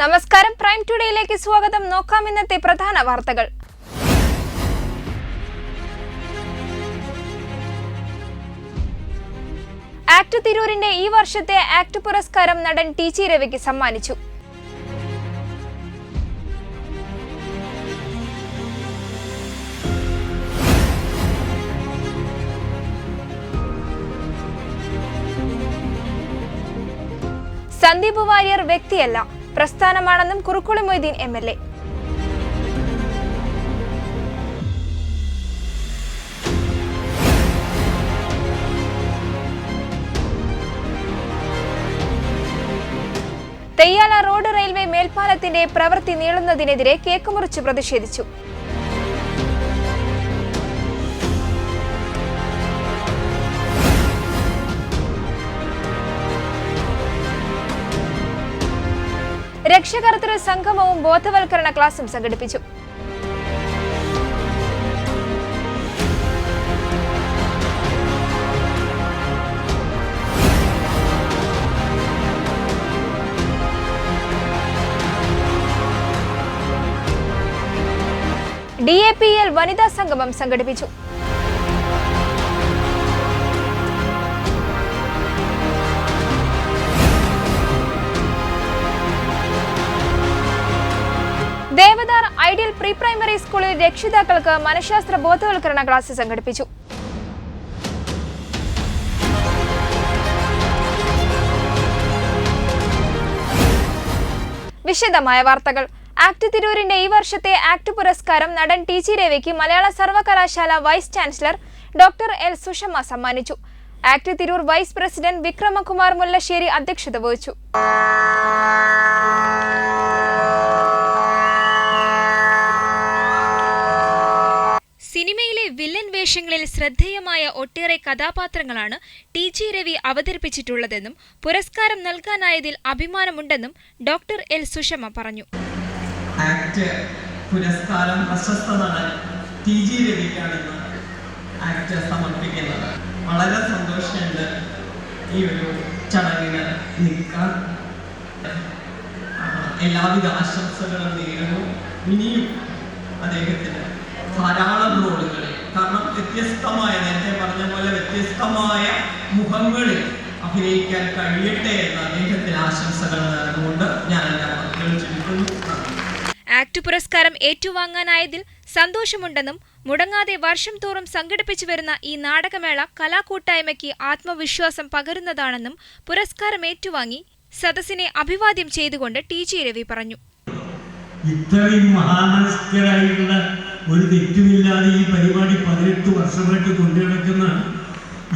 നമസ്കാരം, പ്രൈം ടുഡേയിലേക്ക് സ്വാഗതം. നോക്കാം ഇന്നത്തെ പ്രധാന വാർത്തകൾ. ആക്ട് തിരൂരിന്റെ ഈ വർഷത്തെ ആക്ട് പുരസ്കാരം നടൻ ടി.ജി. രവിക്ക് സമ്മാനിച്ചു. സന്ദീപ് വാര്യർ വ്യക്തിയല്ല, പ്രസ്ഥാനമാണെന്നും Kurukkoli Moideen MLA. Thayyala road railway മേൽപ്പാലത്തിന്റെ പ്രവൃത്തി നീളുന്നതിനെതിരെ കേക്ക് മുറിച്ച് പ്രതിഷേധിച്ചു. രക്ഷകർതൃ സംഗമവും ബോധവൽക്കരണ ക്ലാസും സംഘടിപ്പിച്ചു. DAPL വനിതാ സംഗമം സംഘടിപ്പിച്ചു. ദേവദാർ ഐഡിയൽ പ്രീ പ്രൈമറി സ്കൂളിൽ രക്ഷിതാക്കൾക്ക് മനഃശാസ്ത്ര ബോധവൽക്കരണ ക്ലാസ് സംഘടിപ്പിച്ചു. വിശദമായ വാർത്തകൾ. ആക്ട് തിരൂരിന്റെ ഈ വർഷത്തെ ആക്ട് പുരസ്കാരം നടൻ ടി.ജി. രവിക്ക് മലയാള സർവകലാശാല vice chancellor doctor L. Sushama സമ്മാനിച്ചു. ACT Tirur vice president Vikramakumar Mullassery അധ്യക്ഷത വഹിച്ചു. സിനിമയിലെ വില്ലൻ വേഷങ്ങളിൽ ശ്രദ്ധേയമായ ഒട്ടേറെ കഥാപാത്രങ്ങളാണ് ടി.ജി. രവി അവതരിപ്പിച്ചിട്ടുള്ളതെന്നും പുരസ്കാരം നൽകാനായതിൽ അഭിമാനമുണ്ടെന്നും ഡോക്ടർ എൽ. സുഷമ പറഞ്ഞു. ആക്ട് പുരസ്കാരം പ്രശസ്ത നടൻ ടി.ജി. രവിക്കാണെന്ന് ആക്ട് സമർപ്പിക്കുന്നത്. വളരെ സന്തോഷമുണ്ട് ഈ ഒരു ചടങ്ങിന് നിൽക്കാൻ. എല്ലാവിധ ആശംസകളും നേരുന്നു. ഇനിയും അദ്ദേഹത്തിന് ധാരാളം റോളുകളിൽ, കാരണം വ്യത്യസ്തമായ, നേരത്തെ പറഞ്ഞ പോലെ വ്യത്യസ്തമായ മുഖങ്ങളിൽ അഭിനയിക്കാൻ കഴിയട്ടെ എന്ന് അദ്ദേഹത്തിന് ആശംസകൾ നേർന്നുകൊണ്ട് ഞാൻ എല്ലാ വാക്കുകൾ ചുരുക്കുന്നു. ആക്ട് പുരസ്കാരം ഏറ്റുവാങ്ങാനായതിൽ സന്തോഷമുണ്ടെന്നും മുടങ്ങാതെ വർഷം തോറും സംഘടിപ്പിച്ചു വരുന്ന ഈ നാടകമേള കലാകൂട്ടായ്മയ്ക്ക് ആത്മവിശ്വാസം പകരുന്നതാണെന്നും പുരസ്കാരം ഏറ്റുവാങ്ങി സദസ്സിനെ അഭിവാദ്യം ചെയ്തുകൊണ്ട് ടി.ജി. രവി പറഞ്ഞു. ഇത്രയും മഹാമനസ്കരായിട്ടുള്ള ഒരു തെറ്റുമില്ലാതെ ഈ പരിപാടി 18 വർഷമായിട്ട് കൊണ്ടുനടക്കുന്ന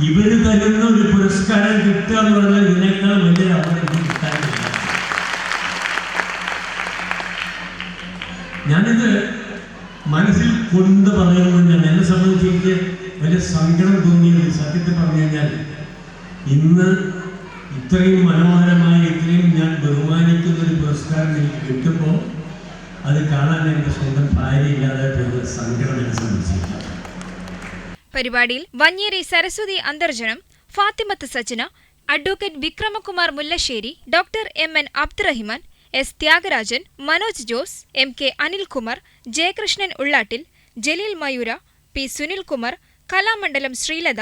ഇവര് തരുന്ന ഒരു പുരസ്കാരം കിട്ടുക എന്ന് പറഞ്ഞാൽ ഇതിനേക്കാൾ വലിയ അവർക്ക് കിട്ടാനില്ല. ഞാനിത് മനസ്സിൽ കൊണ്ട് പറയുന്നതാണ്. എന്നെ സംബന്ധിച്ച് എനിക്ക് വലിയ സങ്കടം തോന്നിയത് സത്യത്തിൽ പറഞ്ഞു കഴിഞ്ഞാൽ, ഇന്ന് ഇത്രയും മനോഹരമായ, ഇത്രയും ഞാൻ ബഹുമാനിക്കുന്ന ഒരു പുരസ്കാരം എനിക്ക് കിട്ടുമ്പോൾ അത് കാണാൻ എൻ്റെ സ്വന്തം ഭാര്യ ഇല്ലാതെ സങ്കടം എന്നെ സംബന്ധിച്ചില്ല. പരിപാടിയിൽ Vanneri Saraswathi Antharjanam, Fathimath Sajna, advocate Vikramakumar Mullassery, doctor M.N. Abdurahiman, S. Thyagarajan, Manoj Jose, M.K. Anilkumar, Jayakrishnan Ullattil, Jaleel Mayura, P. Sunilkumar, Kalamandalam Sreelatha,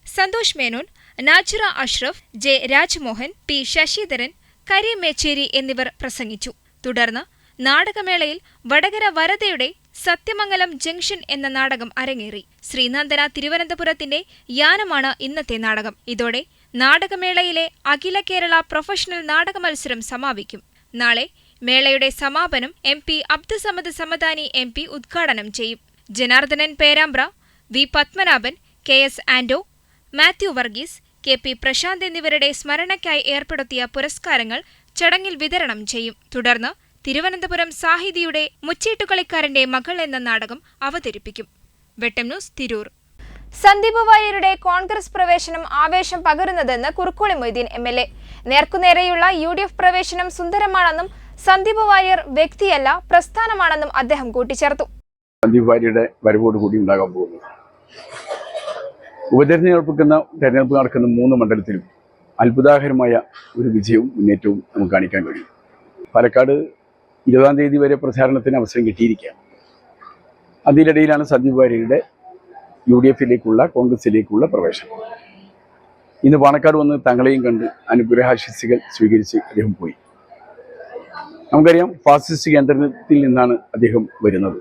Santhosh Menon, Najira Ashraf, J. Rajmohan, P. Sasidharan, Kareem Mecheri എന്നിവർ പ്രസംഗിച്ചു. തുടർന്ന് നാടകമേളയിൽ വടകര വരദയുടെ സത്യമംഗലം ജംഗ്ഷൻ എന്ന നാടകം അരങ്ങേറി. ശ്രീനന്ദന തിരുവനന്തപുരത്തിന്റെ യാനമാണ് ഇന്നത്തെ നാടകം. ഇതോടെ നാടകമേളയിലെ അഖില കേരള പ്രൊഫഷണൽ നാടക മത്സരം സമാപിക്കും. നാളെ മേളയുടെ സമാപനം MP അബ്ദുസമദ് സമദാനി MP ഉദ്ഘാടനം ചെയ്യും. Janardhanan Perambra, V. Padmanabhan, KS Anto, Mathew Varghese, KP Prashant എന്നിവരുടെ സ്മരണയ്ക്കായി ഏർപ്പെടുത്തിയ പുരസ്കാരങ്ങൾ ചടങ്ങിൽ വിതരണം ചെയ്യും. തുടർന്ന് തിരുവനന്തപുരം സാഹിതിയുടെ മുച്ചീട്ടുകളിക്കാരന്റെ മകൾ എന്ന നാടകം അവതരിപ്പിക്കും. വെട്ടം ന്യൂസ്, തിരൂർ. സന്ദീപ് വാര്യരുടെ കോൺഗ്രസ് പ്രവേശനം ആവേശം പകരുന്നതെന്ന് കുറുക്കുളി മൊയ്തീൻ എം.എൽ.എ. നേർക്കുനേരെയുള്ള UDF പ്രവേശനം സുന്ദരമാണെന്നും സന്ദീപ് വാര്യർ വ്യക്തിയല്ല, പ്രസ്ഥാനമാണെന്നും അദ്ദേഹം കൂട്ടിച്ചേർത്തു. സന്ദീപ് വാര്യരുടെ വരവോടുകൂടി ഉണ്ടാകാൻ പോകുന്നു. തെരഞ്ഞെടുപ്പ് നടക്കുന്ന 3 മണ്ഡലത്തിലും അത്ഭുതാകരമായ ഒരു വിജയവും മുന്നേറ്റവും നമുക്ക് കാണിക്കാൻ കഴിയും. പാലക്കാട് 20-ാം തീയതി വരെ പ്രചാരണത്തിന് അവസരം കിട്ടിയിരിക്കുകയാണ്. അതിനിടയിലാണ് സന്ദീപ് വാര്യരുടെ UDF-ലേക്കുള്ള കോൺഗ്രസിലേക്കുള്ള പ്രവേശനം. ഇന്ന് പാണക്കാട് വന്ന് തങ്ങളെയും കണ്ട് അനുഗ്രഹാശിസ്സുകൾ സ്വീകരിച്ച് അദ്ദേഹം പോയി. നമുക്കറിയാം, ഫാസിസ്റ്റ് കേന്ദ്രത്തിൽ നിന്നാണ് അദ്ദേഹം വരുന്നത്.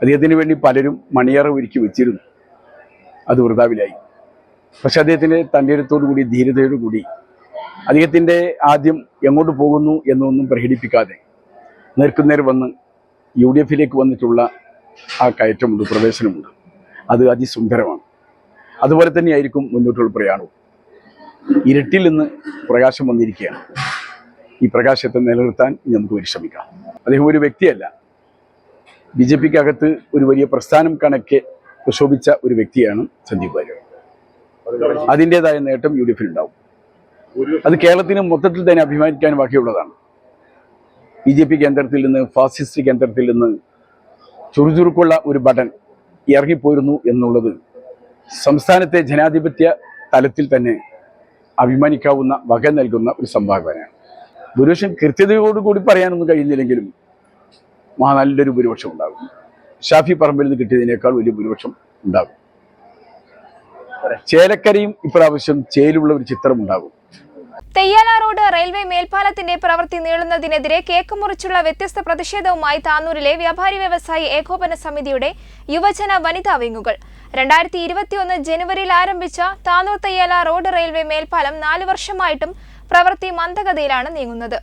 അദ്ദേഹത്തിന് വേണ്ടി പലരും മണിയറ ഒരുക്കി വെച്ചിരുന്നു. അത് വൃഥാവിലായി. പക്ഷെ അദ്ദേഹത്തിൻ്റെ തൻ്റെടുത്തോടുകൂടി ധീരതയോടുകൂടി അദ്ദേഹത്തിൻ്റെ ആദ്യം എങ്ങോട്ട് പോകുന്നു എന്നൊന്നും പ്രകടിപ്പിക്കാതെ നേർക്കുനേർ വന്ന് UDF-ലേക്ക് വന്നിട്ടുള്ള ആ കയറ്റമുണ്ട്, പ്രവേശനമുണ്ട്. അത് അതിസുന്ദരമാണ്. അതുപോലെ തന്നെയായിരിക്കും മുന്നോട്ടുള്ള പ്രയാണവും. ഇരുട്ടിൽ നിന്ന് പ്രകാശം വന്നിരിക്കുകയാണ്. ഈ പ്രകാശത്തെ നിലനിർത്താൻ നമുക്ക് പരിശ്രമിക്കാം. അദ്ദേഹം ഒരു വ്യക്തിയല്ല, BJP-ക്കകത്ത് ഒരു വലിയ പ്രസ്ഥാനം കണക്കെ പ്രശോഭിച്ച ഒരു വ്യക്തിയാണ് സന്ദീപ് വാര്യർ. അതിൻ്റെതായ നേട്ടം UDF-ലുണ്ടാവും. അത് കേരളത്തിന് മൊത്തത്തിൽ തന്നെ അഭിമാനിക്കാൻ ബാക്കിയുള്ളതാണ്. BJP കേന്ദ്രത്തിൽ നിന്ന്, ഫാസിസ്റ്റ് കേന്ദ്രത്തിൽ നിന്ന് ചുറുചുറുക്കുള്ള ഒരു ബട്ടൺ ഇറങ്ങിപ്പോയിരുന്നു എന്നുള്ളത് സംസ്ഥാനത്തെ ജനാധിപത്യ തലത്തിൽ തന്നെ അഭിമാനിക്കാവുന്ന വക നൽകുന്ന ഒരു സംഭാവനയാണ്. ഭൂരിപക്ഷം കൃത്യതയോടുകൂടി പറയാനൊന്നും കഴിയുന്നില്ലെങ്കിലും നല്ലൊരു ഭൂരിപക്ഷം ഉണ്ടാകും. ഷാഫി പറമ്പിൽ നിന്ന് കിട്ടിയതിനേക്കാൾ വലിയ ഭൂരിപക്ഷം ഉണ്ടാകും. ചേലക്കരയും ഇപ്രാവശ്യം ചേലുള്ള ഒരു ചിത്രം ഉണ്ടാകും. തെയ്യാല റോഡ് റെയിൽവേ മേൽപ്പാലത്തിന്റെ പ്രവൃത്തി നീളുന്നതിനെതിരെ കേക്ക് മുറിച്ചുള്ള വ്യത്യസ്ത പ്രതിഷേധവുമായി താനൂരിലെ വ്യാപാരി വ്യവസായി ഏകോപന സമിതിയുടെ യുവജന വനിതാ വിങ്ങുകൾ. 2021 ജനുവരിയിൽ ആരംഭിച്ച താനൂർ തെയ്യാല റോഡ് റെയിൽവേ മേൽപ്പാലം 4 വർഷമായിട്ടും പ്രവൃത്തി മന്ദഗതിയിലാണ് നീങ്ങുന്നത്.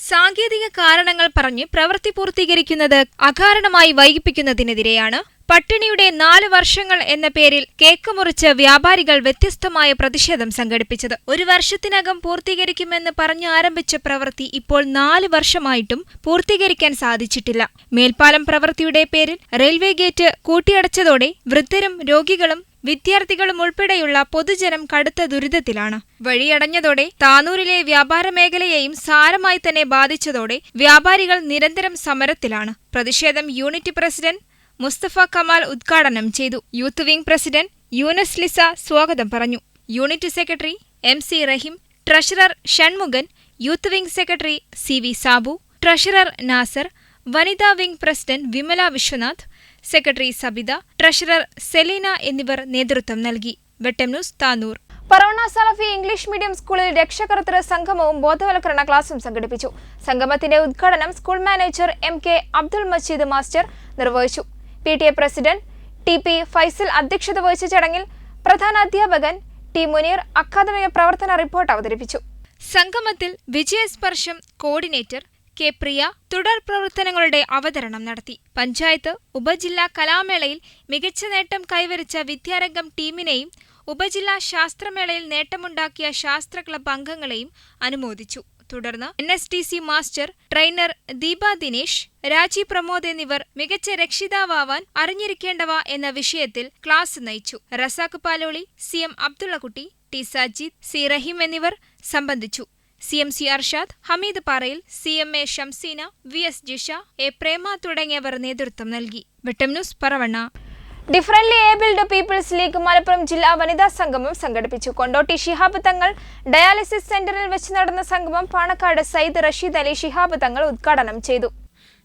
സാങ്കേതിക കാരണങ്ങൾ പറഞ്ഞ് പ്രവൃത്തി പൂർത്തീകരിക്കുന്നത് അകാരണമായി വൈകിപ്പിക്കുന്നതിനെതിരെയാണ് പട്ടിണിയുടെ 4 വർഷങ്ങൾ എന്ന പേരിൽ കേക്ക് മുറിച്ച് വ്യാപാരികൾ വ്യത്യസ്തമായ പ്രതിഷേധം സംഘടിപ്പിച്ചത്. 1 വർഷത്തിനകം പൂർത്തീകരിക്കുമെന്ന് പറഞ്ഞ് ആരംഭിച്ച പ്രവൃത്തി ഇപ്പോൾ 4 വർഷമായിട്ടും പൂർത്തീകരിക്കാൻ സാധിച്ചിട്ടില്ല. മേൽപ്പാലം പ്രവൃത്തിയുടെ പേരിൽ റെയിൽവേ ഗേറ്റ് കൂട്ടിയടച്ചതോടെ വൃദ്ധരും രോഗികളും വിദ്യാർത്ഥികളും ഉൾപ്പെടെയുള്ള പൊതുജനം കടുത്ത ദുരിതത്തിലാണ്. വഴിയടഞ്ഞതോടെ താനൂരിലെ വ്യാപാര മേഖലയെയും സാരമായി തന്നെ ബാധിച്ചതോടെ വ്യാപാരികൾ നിരന്തരം സമരത്തിലാണ്. പ്രതിഷേധം യൂണിറ്റ് പ്രസിഡന്റ് മുസ്തഫ കമാൽ ഉദ്ഘാടനം ചെയ്തു. Youth wing president Younus Lisa സ്വാഗതം പറഞ്ഞു. Unit secretary MC Raheem, treasurer Shanmughan, youth wing secretary CV Sabu, treasurer Nasar, വനിതാ wing president Vimala Viswanath, secretary Sabitha, treasurer Seleena എന്നിവർ നേതൃത്വം നൽകി. Vettam news, Tanur. Paravanna Salafi English medium സ്കൂളിൽ രക്ഷകർതൃ സംഗമവും ബോധവൽക്കരണ ക്ലാസും സംഘടിപ്പിച്ചു. സംഗമത്തിന്റെ ഉദ്ഘാടനം school manager MK Abdul Majeed master നിർവഹിച്ചു. PTA പ്രസിഡന്റ് TP ഫൈസൽ അധ്യക്ഷത വഹിച്ച ചടങ്ങിൽ പ്രധാന അധ്യാപകൻ T മുനീർ അക്കാദമിക പ്രവർത്തന റിപ്പോർട്ട് അവതരിപ്പിച്ചു. സംഗമത്തിൽ വിജയസ്പർശം കോർഡിനേറ്റർ K പ്രിയ തുടർ പ്രവർത്തനങ്ങളുടെ അവതരണം നടത്തി. പഞ്ചായത്ത് ഉപജില്ലാ കലാമേളയിൽ മികച്ച നേട്ടം കൈവരിച്ച വിദ്യാരംഗം ടീമിനെയും ഉപജില്ലാ ശാസ്ത്രമേളയിൽ നേട്ടമുണ്ടാക്കിയ ശാസ്ത്ര ക്ലബ് അംഗങ്ങളെയും അനുമോദിച്ചു. തുടർന്ന് NSDC master trainer Deepa Dinesh, രാജി പ്രമോദ് എന്നിവർ മികച്ച രക്ഷിതാവാൻ അറിഞ്ഞിരിക്കേണ്ടവ എന്ന വിഷയത്തിൽ ക്ലാസ് നയിച്ചു. Razak Paloli, CM Abdullakutty, T Sajid, C റഹീം എന്നിവർ സംബന്ധിച്ചു. CMC അർഷാദ്, ഹമീദ് പാറയിൽ, CMA Shamseena, VS Jisha, A പ്രേമ തുടങ്ങിയവർ നേതൃത്വം നൽകി. Vettam news, Paravanna. Differently abled people's league Malappuram ജില്ലാ വനിതാ സംഗമം സംഘടിപ്പിച്ചു. കൊണ്ടോട്ടി ശിഹാബ് തങ്ങൾ ഡയാലിസിസ് സെന്ററിൽ വെച്ച് നടന്ന സംഗമം പാണക്കാട് സയ്യിദ് റഷീദ് അലി ശിഹാബ് തങ്ങൾ ഉദ്ഘാടനം ചെയ്തു.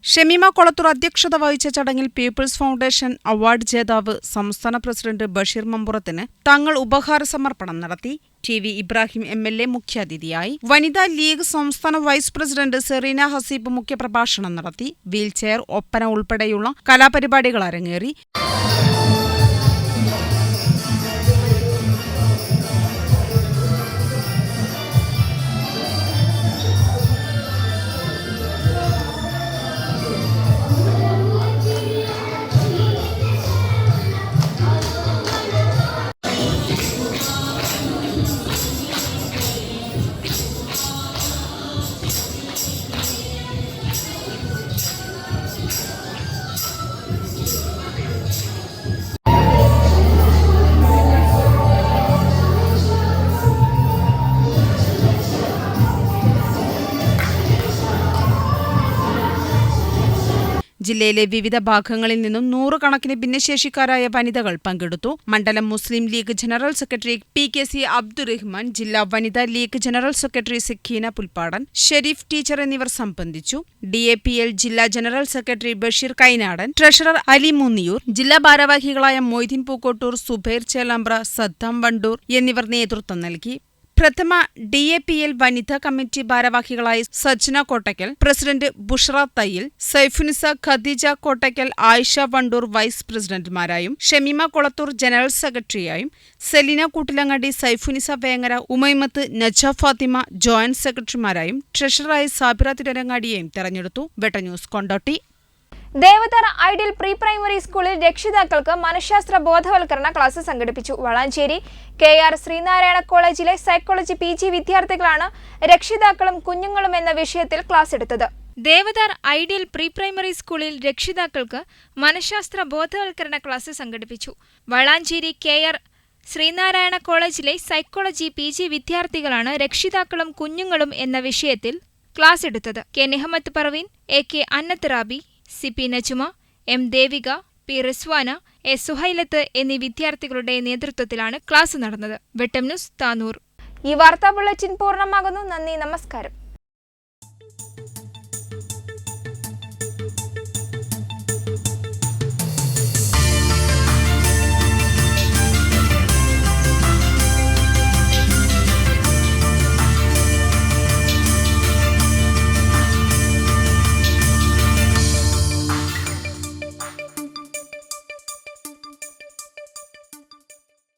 ഷമീമ കൊളത്തൂർ അധ്യക്ഷത വഹിച്ച ചടങ്ങിൽ പീപ്പിൾസ് ഫൗണ്ടേഷൻ അവാർഡ് ജേതാവ് സംസ്ഥാന പ്രസിഡന്റ് ബഷീർ മമ്പുറത്തിന് തങ്ങൾ ഉപഹാര സമർപ്പണം നടത്തി. TV ഇബ്രാഹിം MLA മുഖ്യാതിഥിയായി. വനിതാ ലീഗ് സംസ്ഥാന വൈസ് പ്രസിഡന്റ് സെറീന ഹസീബ് മുഖ്യപ്രഭാഷണം നടത്തി. വീൽചെയർ, ഒപ്പന ഉൾപ്പെടെയുള്ള കലാപരിപാടികൾ അരങ്ങേറി. ജില്ലയിലെ വിവിധ ഭാഗങ്ങളിൽ നിന്നും 100 കണക്കിന് ഭിന്നശേഷിക്കാരായ വനിതകൾ പങ്കെടുത്തു. മണ്ഡലം Muslim League general secretary PKC Abdurahman, ജില്ലാ വനിതാ league general secretary Sakeena Pulppadan, Shereef teacher എന്നിവർ സംബന്ധിച്ചു. DAPL ജില്ലാ general secretary Basheer Kainadan, treasurer Ali Munniyur, ജില്ലാ ഭാരവാഹികളായ മൊയ്തീൻ പൂക്കോട്ടൂർ, സുബൈർ ചേലാമ്പ്ര, സദ്ദാം വണ്ടൂർ എന്നിവർ നേതൃത്വം നൽകി. പ്രഥമ DAPL വനിതാ കമ്മിറ്റി ഭാരവാഹികളായ സജ്ന കോട്ടയ്ക്കൽ, പ്രസിഡന്റ് ബുഷ്റ തയ്യിൽ, സൈഫുനിസ, ഖദീജ കോട്ടയ്ക്കൽ, ആയിഷ വണ്ടൂർ വൈസ് പ്രസിഡന്റുമാരായും, ഷമീമ കൊളത്തൂർ ജനറൽ സെക്രട്ടറിയായും, സെലീന കൂട്ടിലങ്ങാടി, സൈഫുനിസ വേങ്ങര, ഉമൈമത്ത്, നജ ഫാത്തിമ ജോയിന്റ് സെക്രട്ടറിമാരായും, ട്രഷററായി സാബിറ തിരങ്ങാടിയെയും തെരഞ്ഞെടുത്തു. Vetta news Kondotty. Devathara ideal pre primary സ്കൂളിൽ രക്ഷിതാക്കൾക്ക് മനഃശാസ്ത്ര ബോധവൽക്കരണ ക്ലാസ് സംഘടിപ്പിച്ചു. വളാഞ്ചേരി KR ശ്രീനാരായണ കോളേജിലെ സൈക്കോളജി PG വിദ്യാർത്ഥികളാണ് രക്ഷിതാക്കളും കുഞ്ഞുങ്ങളും എന്ന വിഷയത്തിൽ ക്ലാസ് എടുത്തത്. ദേവദാർ ഐഡിയൽ പ്രീ പ്രൈമറി സ്കൂളിൽ രക്ഷിതാക്കൾക്ക് മനഃശാസ്ത്ര ബോധവൽക്കരണ ക്ലാസ് സംഘടിപ്പിച്ചു. വളാഞ്ചേരി KR ശ്രീനാരായണ കോളേജിലെ സൈക്കോളജി PG വിദ്യാർത്ഥികളാണ് രക്ഷിതാക്കളും കുഞ്ഞുങ്ങളും എന്ന വിഷയത്തിൽ ക്ലാസ് എടുത്തത്. K നിഹമ്മത്ത് Parveen, AK Annath rabi, CP Najuma, M Devika, P Rizwana, A സുഹൈലത്ത് എന്നീ വിദ്യാർത്ഥികളുടെ നേതൃത്വത്തിലാണ് ക്ലാസ് നടന്നത്. വെട്ടം ന്യൂസ് താനൂർ. ഈ വാർത്താ ബുള്ളറ്റിൻ പൂർണ്ണമാകുന്നു. നന്ദി, നമസ്കാരം.